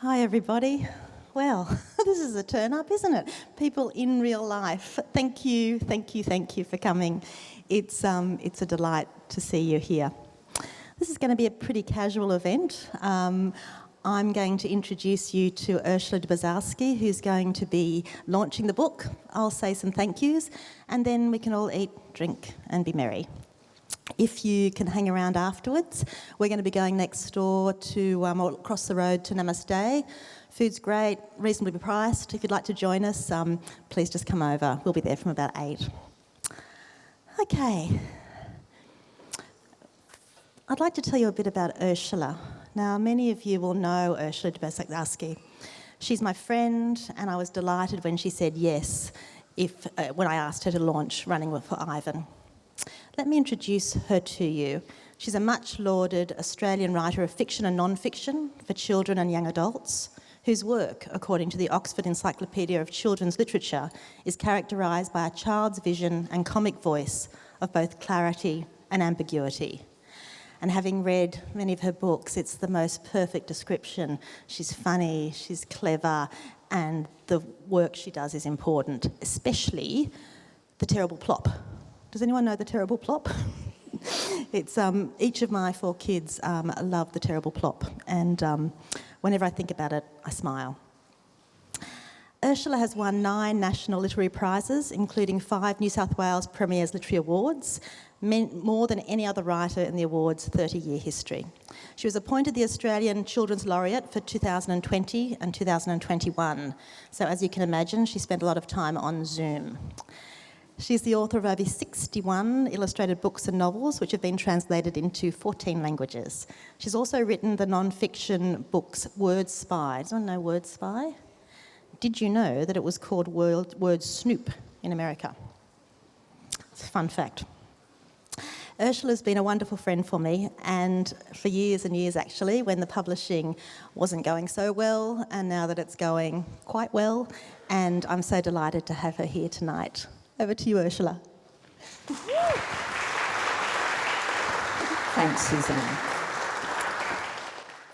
Hi everybody. Well, this is a turn-up, isn't it? People in real life. Thank you for coming. It's a delight to see you here. This is going to be a pretty casual event. I'm going to introduce you to Ursula Dubosarsky, who's going to be launching the book. I'll say some thank yous, and then we can all eat, drink, and be merry. If you can hang around afterwards, we're going to be going next door to, or across the road to Namaste. Food's great, reasonably priced. If you'd like to join us, please just come over. We'll be there from about 8. Okay. I'd like to tell you a bit about Ursula. Now, many of you will know Ursula Dubosarsky. She's my friend, and I was delighted when she said yes when I asked her to launch Running for Ivan. Let me introduce her to you. She's a much-lauded Australian writer of fiction and non-fiction for children and young adults, whose work, according to the Oxford Encyclopedia of Children's Literature, is characterised by a child's vision and comic voice of both clarity and ambiguity. And having read many of her books, it's the most perfect description. She's funny, she's clever, and the work she does is important, especially the terrible plop. Does anyone know the terrible plop? It's each of my 4 kids love the terrible plop, and whenever I think about it, I smile. Ursula has won 9 national literary prizes, including 5 New South Wales Premier's Literary Awards, more than any other writer in the award's 30-year history. She was appointed the Australian Children's Laureate for 2020 and 2021. So as you can imagine, she spent a lot of time on Zoom. She's the author of over 61 illustrated books and novels, which have been translated into 14 languages. She's also written the non-fiction books Word Spy. Does anyone know Word Spy? Did you know that it was called Word Snoop in America? It's a fun fact. Ursula's been a wonderful friend for me, and for years and years actually, when the publishing wasn't going so well, and now that it's going quite well, and I'm so delighted to have her here tonight. Over to you, Ursula. Thanks, Suzanne.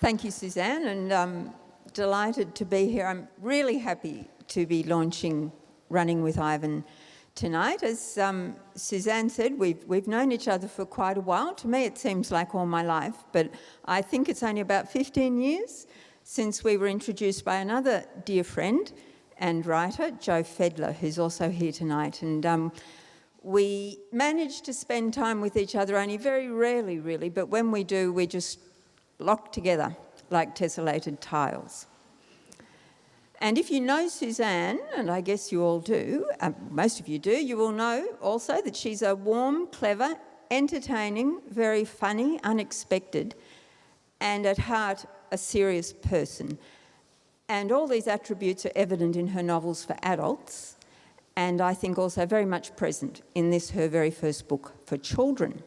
Thank you, Suzanne, and I'm delighted to be here. I'm really happy to be launching Running with Ivan tonight. As Suzanne said, we've known each other for quite a while. To me, it seems like all my life, but I think it's only about 15 years since we were introduced by another dear friend and writer, Jo Fedler, who's also here tonight. And we manage to spend time with each other only very rarely, really, but when we do, we just lock together like tessellated tiles. And if you know Suzanne, and I guess you all do, most of you do, you will know also that she's a warm, clever, entertaining, very funny, unexpected, and at heart, a serious person. And all these attributes are evident in her novels for adults, and I think also very much present in this, her very first book for children.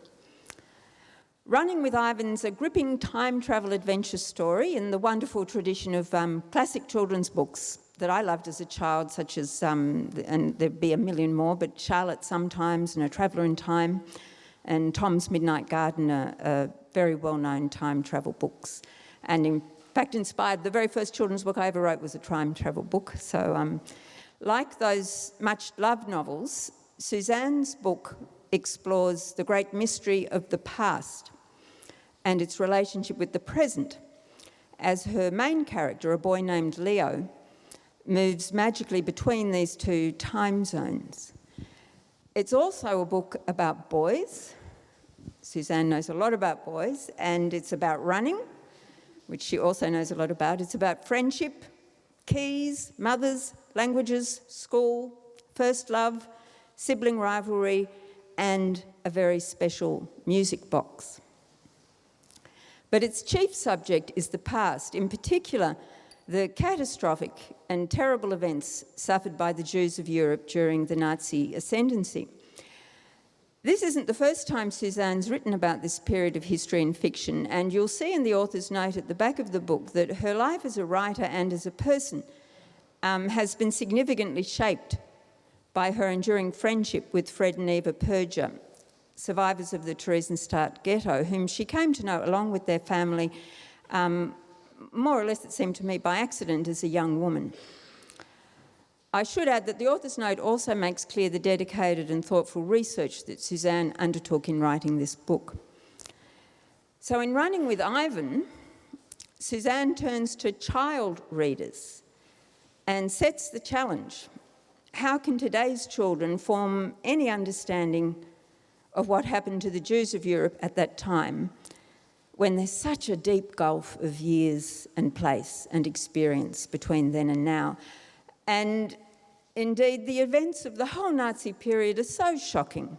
Running with Ivan's a gripping time travel adventure story in the wonderful tradition of classic children's books that I loved as a child, such as, and there'd be a million more, but Charlotte Sometimes and A Traveller in Time and Tom's Midnight Garden are very well-known time travel books. And in fact, inspired, the very first children's book I ever wrote was a time travel book. So like those much-loved novels, Suzanne's book explores the great mystery of the past and its relationship with the present, as her main character, a boy named Leo, moves magically between these 2 time zones. It's also a book about boys. Suzanne knows a lot about boys, and it's about running, which she also knows a lot about. It's about friendship, keys, mothers, languages, school, first love, sibling rivalry, and a very special music box. But its chief subject is the past, in particular, the catastrophic and terrible events suffered by the Jews of Europe during the Nazi ascendancy. This isn't the first time Suzanne's written about this period of history in fiction, and you'll see in the author's note at the back of the book that her life as a writer and as a person has been significantly shaped by her enduring friendship with Fred and Eva Perger, survivors of the Theresienstadt ghetto, whom she came to know along with their family more or less, it seemed to me, by accident as a young woman. I should add that the author's note also makes clear the dedicated and thoughtful research that Suzanne undertook in writing this book. So in Running with Ivan, Suzanne turns to child readers and sets the challenge. How can today's children form any understanding of what happened to the Jews of Europe at that time, when there's such a deep gulf of years and place and experience between then and now? And indeed, the events of the whole Nazi period are so shocking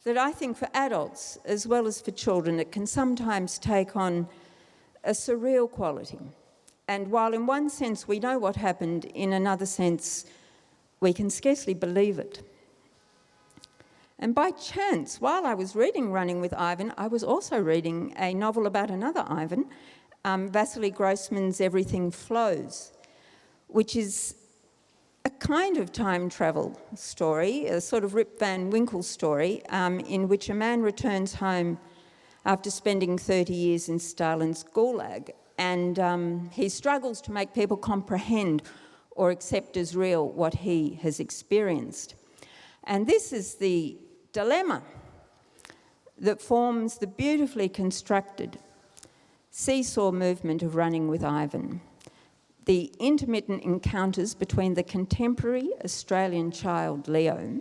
that I think for adults as well as for children it can sometimes take on a surreal quality. And while in one sense we know what happened, in another sense we can scarcely believe it. And by chance, while I was reading Running with Ivan, I was also reading a novel about another Ivan, Vasily Grossman's Everything Flows, which is a kind of time travel story, a sort of Rip Van Winkle story, in which a man returns home after spending 30 years in Stalin's Gulag, and he struggles to make people comprehend or accept as real what he has experienced. And this is the dilemma that forms the beautifully constructed seesaw movement of Running with Ivan. The intermittent encounters between the contemporary Australian child, Leo,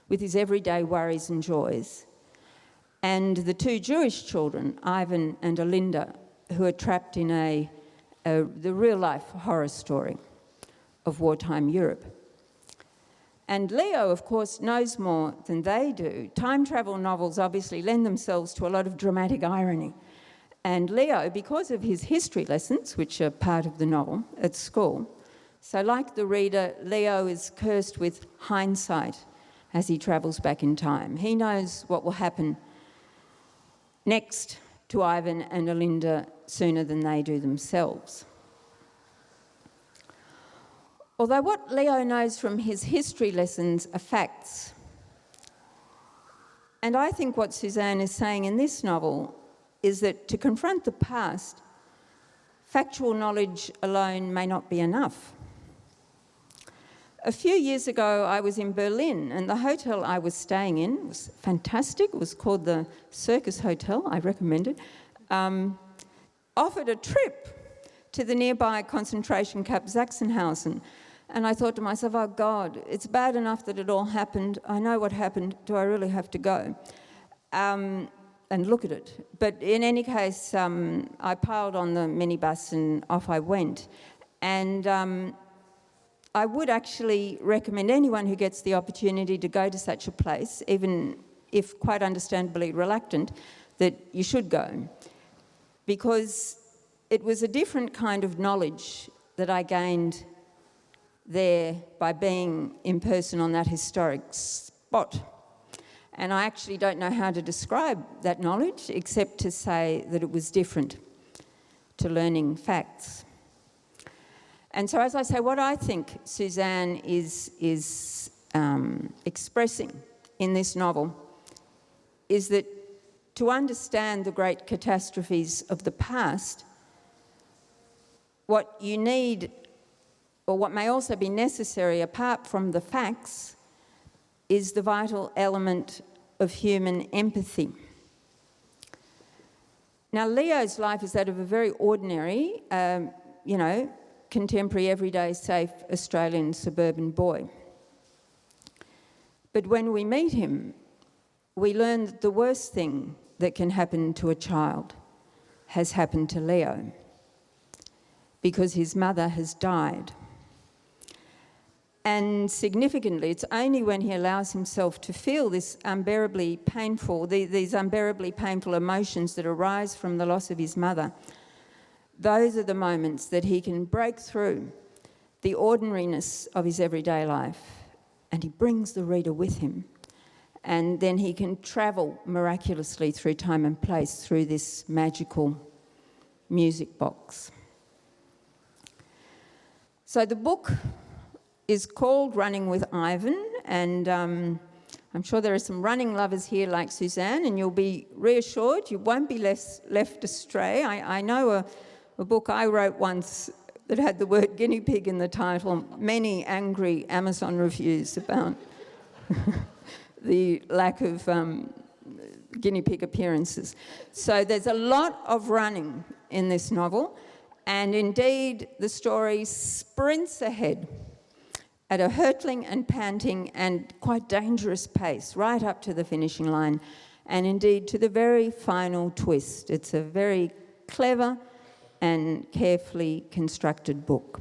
with his everyday worries and joys, and the two Jewish children, Ivan and Alinda, who are trapped in the real-life horror story of wartime Europe. And Leo, of course, knows more than they do. Time travel novels obviously lend themselves to a lot of dramatic irony. And Leo, because of his history lessons, which are part of the novel at school, so like the reader, Leo is cursed with hindsight as he travels back in time. He knows what will happen next to Ivan and Alinda sooner than they do themselves. Although what Leo knows from his history lessons are facts, and I think what Suzanne is saying in this novel is that to confront the past, factual knowledge alone may not be enough. A few years ago, I was in Berlin, and the hotel I was staying in was fantastic. It was called the Circus Hotel, I recommend it, offered a trip to the nearby concentration camp Sachsenhausen. And I thought to myself, oh God, it's bad enough that it all happened. I know what happened. Do I really have to go? And look at it. But in any case, I piled on the minibus and off I went. And I would actually recommend anyone who gets the opportunity to go to such a place, even if quite understandably reluctant, that you should go. Because it was a different kind of knowledge that I gained there by being in person on that historic spot. And I actually don't know how to describe that knowledge except to say that it was different to learning facts. And so, as I say, what I think Suzanne is expressing in this novel is that to understand the great catastrophes of the past, what you need, or what may also be necessary apart from the facts, is the vital element of human empathy. Now, Leo's life is that of a very ordinary, contemporary, everyday, safe Australian suburban boy. But when we meet him, we learn that the worst thing that can happen to a child has happened to Leo, because his mother has died. And significantly, it's only when he allows himself to feel this unbearably painful, these unbearably painful emotions that arise from the loss of his mother, those are the moments that he can break through the ordinariness of his everyday life, and he brings the reader with him. And then he can travel miraculously through time and place through this magical music box. So the book is called Running with Ivan, and I'm sure there are some running lovers here like Suzanne, and you'll be reassured you won't be left astray. I know a book I wrote once that had the word guinea pig in the title, many angry Amazon reviews about the lack of guinea pig appearances. So there's a lot of running in this novel, and indeed the story sprints ahead at a hurtling and panting and quite dangerous pace, right up to the finishing line, and indeed to the very final twist. It's a very clever and carefully constructed book.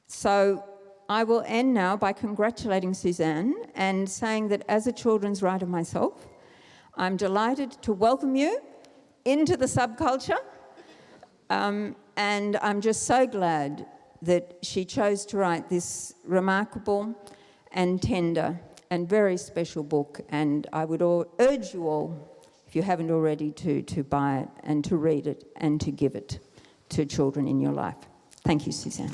So I will end now by congratulating Suzanne and saying that as a children's writer myself, I'm delighted to welcome you into the subculture, and I'm just so glad that she chose to write this remarkable and tender and very special book, and I would urge you all, if you haven't already, to buy it and to read it and to give it to children in your life. Thank you, Suzanne.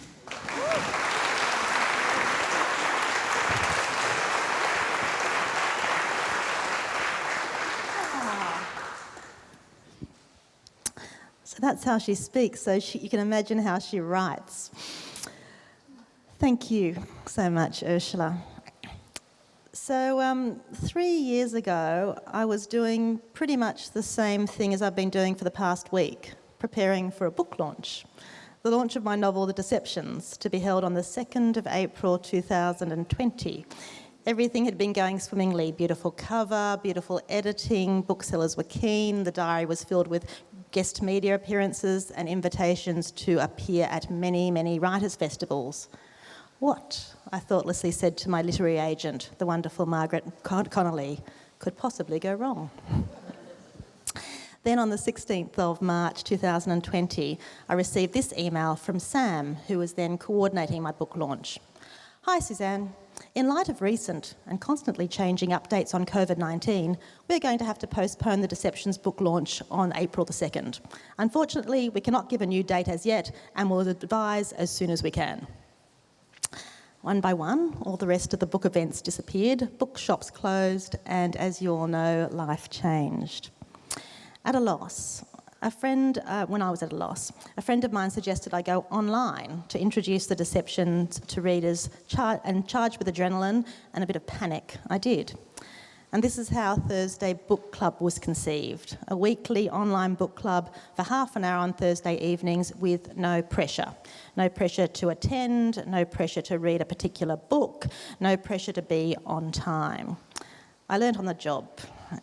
So that's how she speaks, so you can imagine how she writes. Thank you so much, Ursula. So 3 years ago, I was doing pretty much the same thing as I've been doing for the past week, preparing for a book launch. The launch of my novel, The Deceptions, to be held on the 2nd of April 2020. Everything had been going swimmingly. Beautiful cover, beautiful editing, booksellers were keen, the diary was filled with guest media appearances and invitations to appear at many, many writers' festivals. What, I thoughtlessly said to my literary agent, the wonderful Margaret Connolly, could possibly go wrong? Then on the 16th of March 2020, I received this email from Sam, who was then coordinating my book launch. Hi, Suzanne. In light of recent and constantly changing updates on COVID-19, we're going to have to postpone the Deceptions book launch on April the 2nd. Unfortunately, we cannot give a new date as yet, and we'll advise as soon as we can. One by one, all the rest of the book events disappeared, bookshops closed, and as you all know, life changed. At a loss, a friend of mine suggested I go online to introduce the Deceptions to readers and charged with adrenaline and a bit of panic. I did. And this is how Thursday Book Club was conceived, a weekly online book club for half an hour on Thursday evenings with no pressure. No pressure to attend, no pressure to read a particular book, no pressure to be on time. I learnt on the job,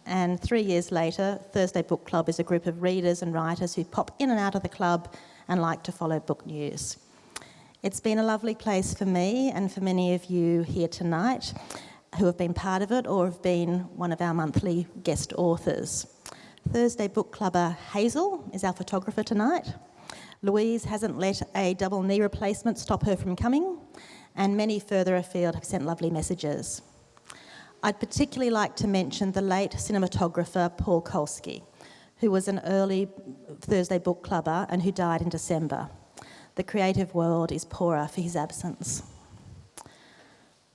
and 3 years later, Thursday Book Club is a group of readers and writers who pop in and out of the club and like to follow book news. It's been a lovely place for me and for many of you here tonight who have been part of it or have been one of our monthly guest authors. Thursday Book Clubber Hazel is our photographer tonight. Louise hasn't let a double knee replacement stop her from coming, and many further afield have sent lovely messages. I'd particularly like to mention the late cinematographer Paul Kolsky, who was an early Thursday Book Clubber and who died in December. The creative world is poorer for his absence.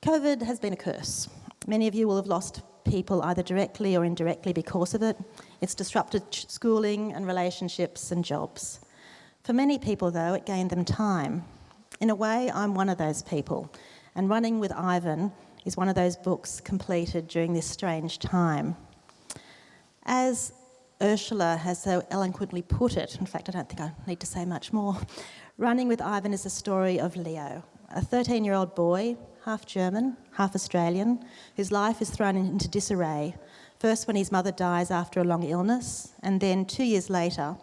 COVID has been a curse. Many of you will have lost people either directly or indirectly because of it. It's disrupted schooling and relationships and jobs. For many people, though, it gained them time. In a way, I'm one of those people, and Running with Ivan is one of those books completed during this strange time. As Ursula has so eloquently put it, in fact, I don't think I need to say much more, Running with Ivan is the story of Leo, a 13-year-old boy, half German, half Australian, whose life is thrown into disarray, first when his mother dies after a long illness, and then 2 years later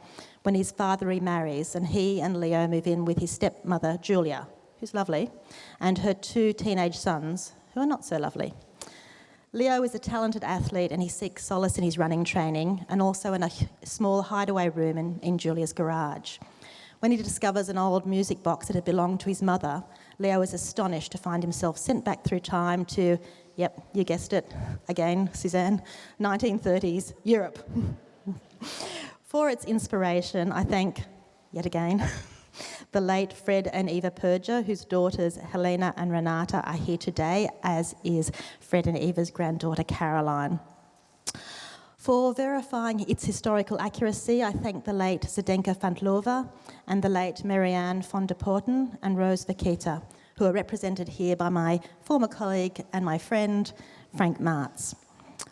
when his father remarries and he and Leo move in with his stepmother, Julia, who's lovely, and her 2 teenage sons, who are not so lovely. Leo is a talented athlete and he seeks solace in his running training and also in a small hideaway room in Julia's garage. When he discovers an old music box that had belonged to his mother, Leo is astonished to find himself sent back through time to, yep, you guessed it, again, Suzanne, 1930s Europe. For its inspiration, I thank, yet again, the late Fred and Eva Perger, whose daughters Helena and Renata are here today, as is Fred and Eva's granddaughter Caroline. For verifying its historical accuracy, I thank the late Zdenka Fantlova and the late Marianne von der Porten and Rose Vaketa, who are represented here by my former colleague and my friend, Frank Martz.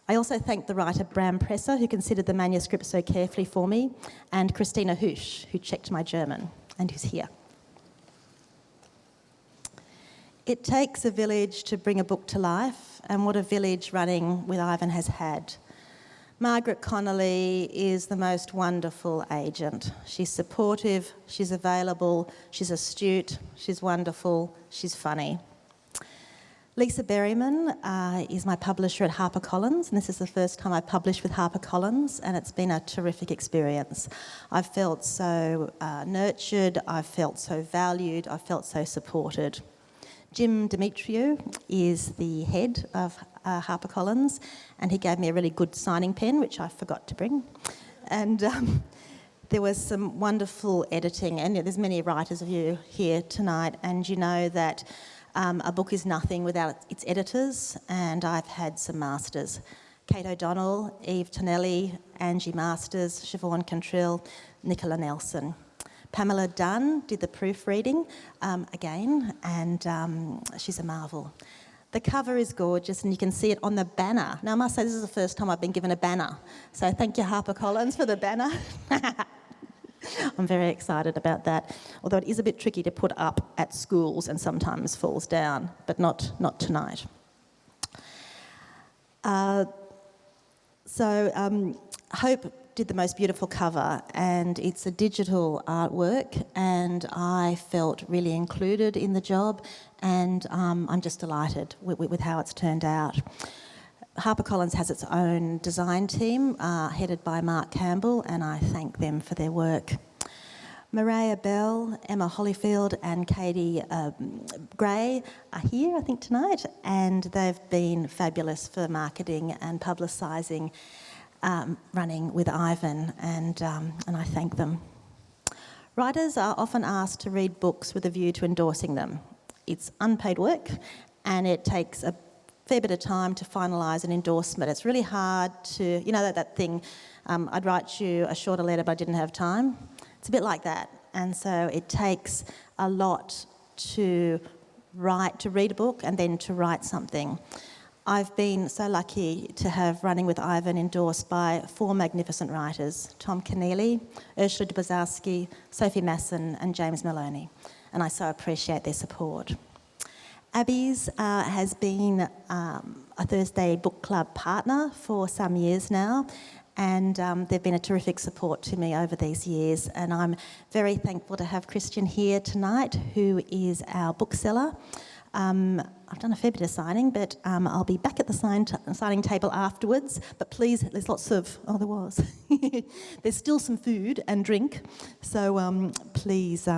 I also thank the writer Bram Presser, who considered the manuscript so carefully for me, and Christina Husch, who checked my German and who's here. It takes a village to bring a book to life, and what a village Running with Ivan has had. Margaret Connolly is the most wonderful agent. She's supportive, she's available, she's astute, she's wonderful, she's funny. Lisa Berryman is my publisher at HarperCollins, and this is the first time I've published with HarperCollins, and it's been a terrific experience. I've felt so nurtured, I've felt so valued, I've felt so supported. Jim Demetriou is the head of HarperCollins, and he gave me a really good signing pen, which I forgot to bring. And there was some wonderful editing, and there's many writers of you here tonight, and you know that a book is nothing without its editors, and I've had some masters. Kate O'Donnell, Eve Tonelli, Angie Masters, Siobhan Cantrill, Nicola Nelson. Pamela Dunn did the proofreading again, and she's a marvel. The cover is gorgeous, and you can see it on the banner. Now, I must say, this is the first time I've been given a banner, so thank you, HarperCollins, for the banner. I'm very excited about that, although it is a bit tricky to put up at schools and sometimes falls down, but not tonight. Hope did the most beautiful cover, and it's a digital artwork, and I felt really included in the job, and I'm just delighted with how it's turned out. HarperCollins has its own design team headed by Mark Campbell, and I thank them for their work. Maria Bell, Emma Holyfield and Katie Gray are here, I think, tonight, and they've been fabulous for marketing and publicising Running with Ivan, and I thank them. Writers are often asked to read books with a view to endorsing them. It's unpaid work, and it takes a fair bit of time to finalise an endorsement. It's really hard to, you know, that thing, I'd write you a shorter letter but I didn't have time. It's a bit like that, and so it takes a lot to read a book and then to write something. I've been so lucky to have Running with Ivan endorsed by 4 magnificent writers, Tom Keneally, Ursula Dubosarsky, Sophie Masson and James Maloney, and I so appreciate their support. Abby's has been a Thursday Book Club partner for some years now, and they've been a terrific support to me over these years, and I'm very thankful to have Christian here tonight, who is our bookseller. I've done a fair bit of signing, but I'll be back at the signing table afterwards. But please, there's lots of... Oh, there was. There's still some food and drink. So please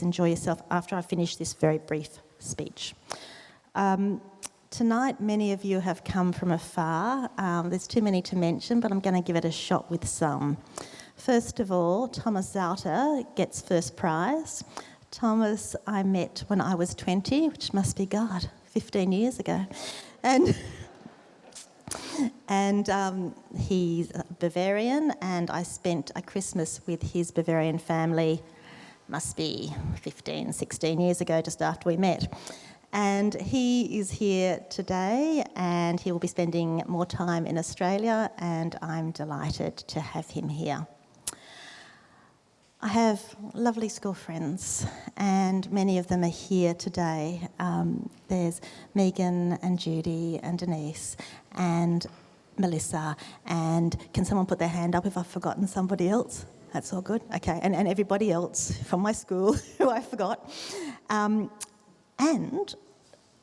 enjoy yourself after I finish this very brief speech. Tonight, many of you have come from afar. There's too many to mention, but I'm going to give it a shot with some. First of all, Thomas Zauter gets first prize. Thomas I met when I was 20, which must be, 15 years ago. And he's Bavarian, and I spent a Christmas with his Bavarian family, must be 15, 16 years ago, just after we met. And he is here today, and he will be spending more time in Australia, and I'm delighted to have him here. I have lovely school friends, and many of them are here today. There's Megan and Judy and Denise and Melissa, and can someone put their hand up if I've forgotten somebody else? That's all good? Okay, and everybody else from my school who I forgot. And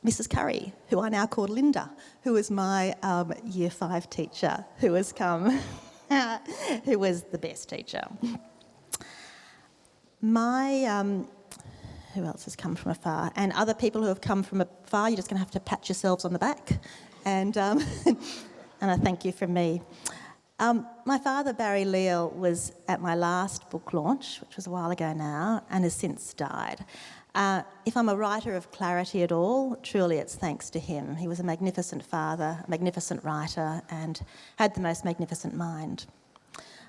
Mrs. Curry, who I now call Linda, who was my Year 5 teacher, who has come, who was the best teacher. Who else has come from afar? And other people who have come from afar, you're just going to have to pat yourselves on the back. And and a thank you from me. My father, Barry Leal, was at my last book launch, which was a while ago now, and has since died. If I'm a writer of clarity at all, truly it's thanks to him. He was a magnificent father, a magnificent writer, and had the most magnificent mind.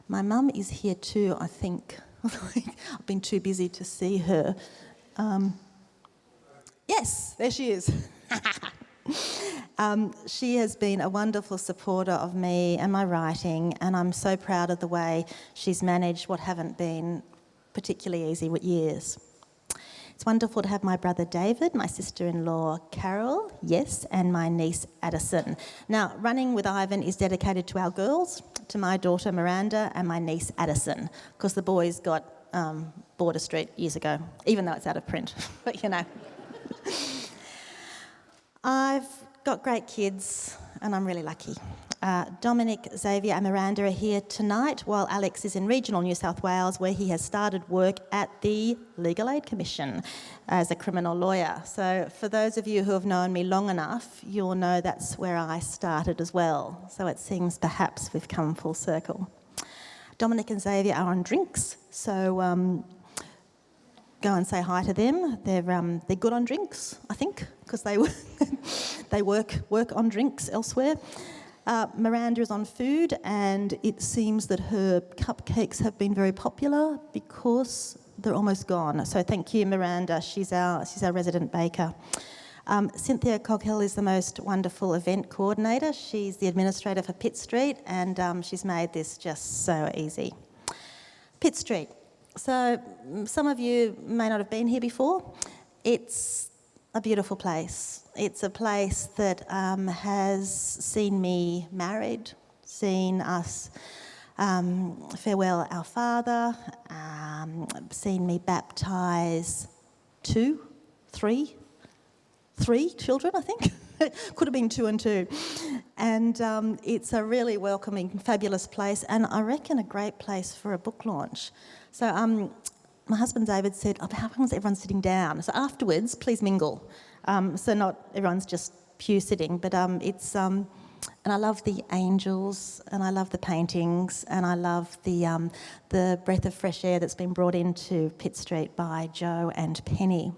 My mum is here too, I think. I've been too busy to see her. Yes, there she is. She has been a wonderful supporter of me and my writing, and I'm so proud of the way she's managed what haven't been particularly easy years. It's wonderful to have my brother David, my sister-in-law Carol, yes, and my niece Addison. Now, Running with Ivan is dedicated to our girls, to my daughter Miranda and my niece Addison, because the boys got Border Street years ago, even though it's out of print, but you know. I've got great kids and I'm really lucky. Dominic, Xavier and Miranda are here tonight while Alex is in regional New South Wales where he has started work at the Legal Aid Commission as a criminal lawyer. So for those of you who have known me long enough, you'll know that's where I started as well. So it seems perhaps we've come full circle. Dominic and Xavier are on drinks, so go and say hi to them. They're good on drinks, I think, because they work on drinks elsewhere. Miranda is on food, and it seems that her cupcakes have been very popular because they're almost gone. So thank you, Miranda. She's our resident baker. Cynthia Coghill is the most wonderful event coordinator. She's the administrator for Pitt Street, and she's made this just so easy. Pitt Street. So some of you may not have been here before. It's a beautiful place. It's a place that has seen me married, seen us farewell our father, seen me baptise three children, I think. Could have been 2 and 2. And it's a really welcoming, fabulous place, and I reckon a great place for a book launch. So my husband David said, how comes everyone's sitting down? So afterwards, please mingle. So not everyone's just pew sitting, but it's... and I love the angels, and I love the paintings, and I love the breath of fresh air that's been brought into Pitt Street by Joe and Penny.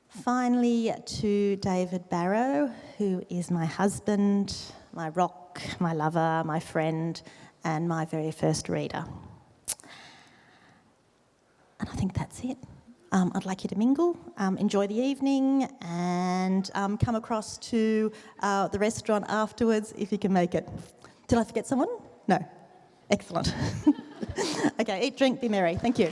Finally, to David Barrow, who is my husband, my rock, my lover, my friend, and my very first reader. And I think that's it. I'd like you to mingle, enjoy the evening, and come across to the restaurant afterwards if you can make it. Did I forget someone? No. Excellent. Okay, eat, drink, be merry. Thank you.